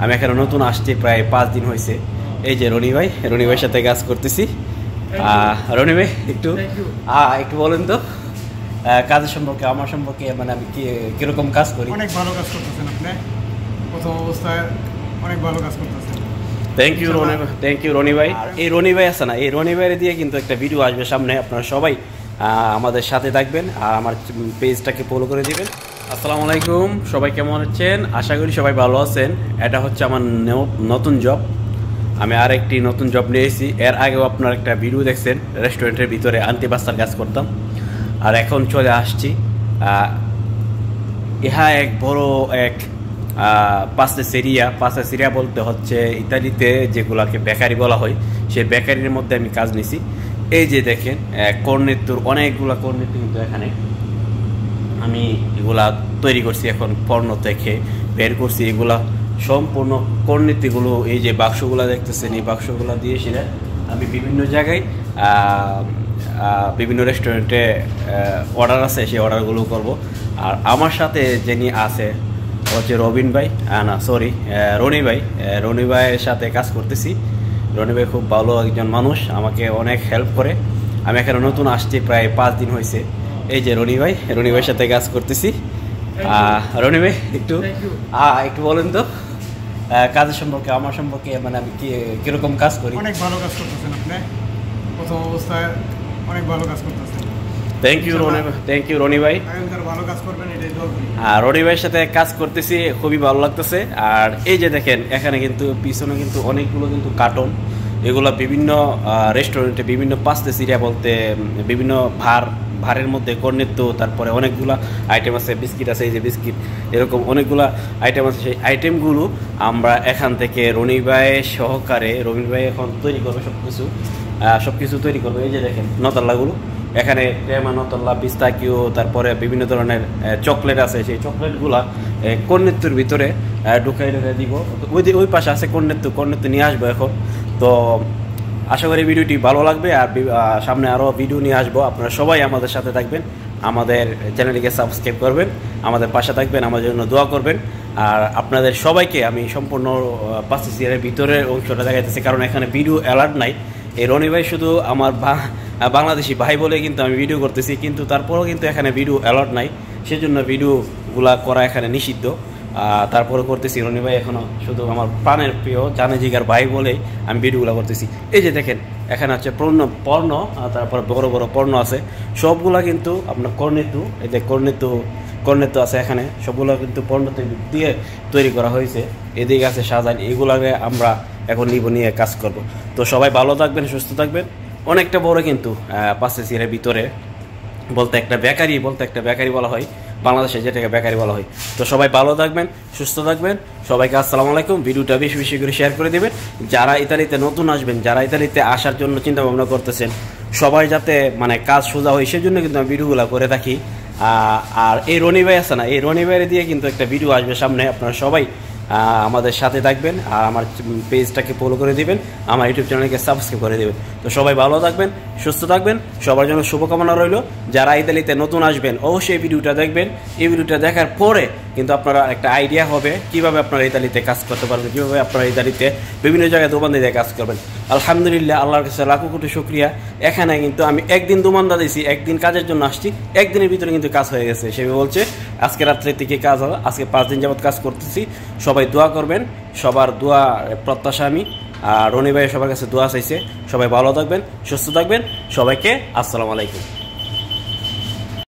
আমি এখানে নতুন আসছি, প্রায় 5 দিন হয়েছে। এই যে রনি ভাইয়ের সাথে কাজ করতেছি। রনি ভাই একটু বলেন তো কাজের সম্পর্কে, আমার সম্পর্কে, মানে আমি কিরকম কাজ করি। অনেক ভালো কাজ করতেছেন আপনি, প্রথম অবস্থায় অনেক ভালো কাজ করতেছেন। থ্যাংক ইউ রনি ভাই। এই রনি ভাই আছে না, এই রনি ভাইয়ের দিয়ে কিন্তু একটা ভিডিও আসবে সামনে, আপনারা সবাই আমাদের সাথে থাকবেন আর আমার পেজটাকে ফলো করে দিবেন। আসসালামু আলাইকুম, সবাই কেমন আছেন? আশা করি সবাই ভালো আছেন। এটা হচ্ছে আমার নতুন জব। আমি আর একটি নতুন জব নিয়েছি। এর আগেও আপনার একটা ভিডিও দেখছেন, রেস্টুরেন্টের ভিতরে আন্টিবাস্তার কাজ করতাম, আর এখন চলে আসছি ইহা এক বড় এক পাস্তেসেরিয়া বলতে হচ্ছে ইতালিতে যেগুলাকে বেকারি বলা হয়, সেই বেকারির মধ্যে আমি কাজ নিছি। এই যে দেখেন কর্নেতুর অনেকগুলা কর্নেতু কিন্তু এখানে আমি এগুলা তৈরি করছি, এখন পণ্য থেকে বের করছি। এগুলা সম্পূর্ণ কর্নেতিগুলো, এই যে বাক্সগুলো দেখতেছেন, এই বাক্সগুলো দিয়ে সেটা আমি বিভিন্ন জায়গায় বিভিন্ন রেস্টুরেন্টে অর্ডার আছে, সেই অর্ডারগুলো করব। আর আমার সাথে যিনি আছে হচ্ছে রনি ভাইয়ের সাথে কাজ করতেছি। রনি ভাই খুব ভালো একজন মানুষ, আমাকে অনেক হেল্প করে। আমি এখানে নতুন আসছি, প্রায় 5 দিন হয়েছে। এই যে রনি ভাইয়ের সাথে কাজ করতেছি। রনি ভাই একটু বলেন তো কাজের সম্পর্কে, আমার সম্পর্কে, মানে আমি কিরকম কাজ করি। অনেক ভালো কাজ করতেছেন আপনি, প্রথম অবস্থায় অনেক ভালো কাজ করতেছেন। থ্যাংক ইউ রনি ভাই। ভালো কাজ করবেন, এটাই দোয়া করি। রনি ভাইয়ের সাথে কাজ করতেছি, খুবই ভালো লাগতেছে। আর এই যে দেখেন এখানে কিন্তু পিছনে কিন্তু অনেকগুলো কিন্তু কার্টন, এগুলো বিভিন্ন রেস্টুরেন্টে বিভিন্ন পাস্তেসেরিয়া বলতে বিভিন্ন ভারের মধ্যে কর্নেতো, তারপরে অনেকগুলো আইটেম আছে, বিস্কিট আছে, এই যে বিস্কিট, এরকম অনেকগুলো আইটেম আছে। সেই আইটেমগুলো আমরা এখান থেকে রনি ভাই সহকারে, রনি ভাই এখন তৈরি করবে সব কিছু তৈরি করবে। এই যে দেখেন নতাল্লাগুলো, এখানে ক্রেমা, নতল্লা, পিস্তাকিও, তারপরে বিভিন্ন ধরনের চকলেট আছে। সেই চকলেটগুলা কর্নেতুর ভিতরে ঢুকাই দিব। ওই পাশে আছে কর্নেতু নিয়ে আসবো এখন। তো আশা করি ভিডিওটি ভালো লাগবে, আর সামনে আরও ভিডিও নিয়ে আসবো। আপনারা সবাই আমাদের সাথে থাকবেন, আমাদের চ্যানেলটিকে সাবস্ক্রাইব করবেন, আমাদের পাশে থাকবেন, আমাদের জন্য দোয়া করবেন। আর আপনাদের সবাইকে আমি সম্পূর্ণ পাস্তেসেরিয়ার ভিতরের অংশটা দেখাইতেছি, কারণ এখানে ভিডিও অ্যালার্ট নাই। এই রনি ভাই শুধু আমার বাংলাদেশি ভাই বলে কিন্তু আমি ভিডিও করতেছি, কিন্তু তারপরেও কিন্তু এখানে ভিডিও অ্যালার্ট নাই, সেজন্য ভিডিওগুলা করা এখানে নিষিদ্ধ। তারপরে করতেছি। রনি ভাই এখনও শুধু আমার প্রাণের প্রিয় জানে জিগার ভাই বলেই আমি ভিডিওগুলো করতেছি। এই যে দেখেন এখানে হচ্ছে পর্ণ, তারপরে বড় বড় পর্ণ আছে, সবগুলা কিন্তু আপনার কর্নেতু, এই যে কর্নেতু আছে এখানে, সবগুলো কিন্তু পর্ণ দিয়ে তৈরি করা হয়েছে। এদিকে আছে সাজান, এগুলাকে আমরা এখন নিয়ে কাজ করব। তো সবাই ভালো থাকবেন, সুস্থ থাকবেন। অনেকটা বড় কিন্তু পাস্তেসেরিয়ার ভিতরে বলতে একটা বেকারি বলা হয়, বাংলাদেশে যেটাকে বেকারি বলা হয়। তো সবাই ভালো থাকবেন, সুস্থ থাকবেন। সবাইকে আসসালামু আলাইকুম। ভিডিওটা বেশি বেশি করে শেয়ার করে দেবেন। যারা ইতালিতে নতুন আসবেন, যারা ইতালিতে আসার জন্য চিন্তা ভাবনা করতেছেন, সবাই যাতে মানে কাজ সোজা হয়, সেজন্য কিন্তু আমি ভিডিওগুলো করে থাকি। আর এই রনি ভাই আছে না, এই রনি ভাইয়ের দিয়ে কিন্তু একটা ভিডিও আসবে সামনে, আপনারা সবাই আমাদের সাথে থাকবেন আর আমার পেজটাকে ফলো করে দিবেন, আমার ইউটিউব চ্যানেলকে সাবস্ক্রাইব করে দেবেন। তো সবাই ভালো থাকবেন, সুস্থ থাকবেন, সবার জন্য শুভকামনা রইল। যারা ইতালিতে নতুন আসবেন অবশ্যই এই ভিডিওটা দেখবেন। এই ভিডিওটা দেখার পরে কিন্তু আপনারা একটা আইডিয়া হবে কীভাবে আপনারা ইতালিতে কাজ করতে পারবেন, কীভাবে আপনারা ইতালিতে বিভিন্ন জায়গায় দোকান দিয়ে কাজ করবেন। আলহামদুলিল্লাহ, আল্লাহর কাছে লাখো কোটি শুকরিয়া। এখানে কিন্তু আমি একদিন দোমানদা দিয়েছি, একদিন কাজের জন্য আসছি, একদিনের ভিতরে কিন্তু কাজ হয়ে গেছে। সে বলছে আজকে রাত্রে থেকে কাজ হবে, আজকে 5 দিন যাবত কাজ করতেছি। সবাই দোয়া করবেন, সবার দোয়া প্রত্যাশা আমি। আর রনি ভাই সবার কাছে দোয়া চাইছে। সবাই ভালো থাকবেন, সুস্থ থাকবেন। সবাইকে আসসালামু আলাইকুম।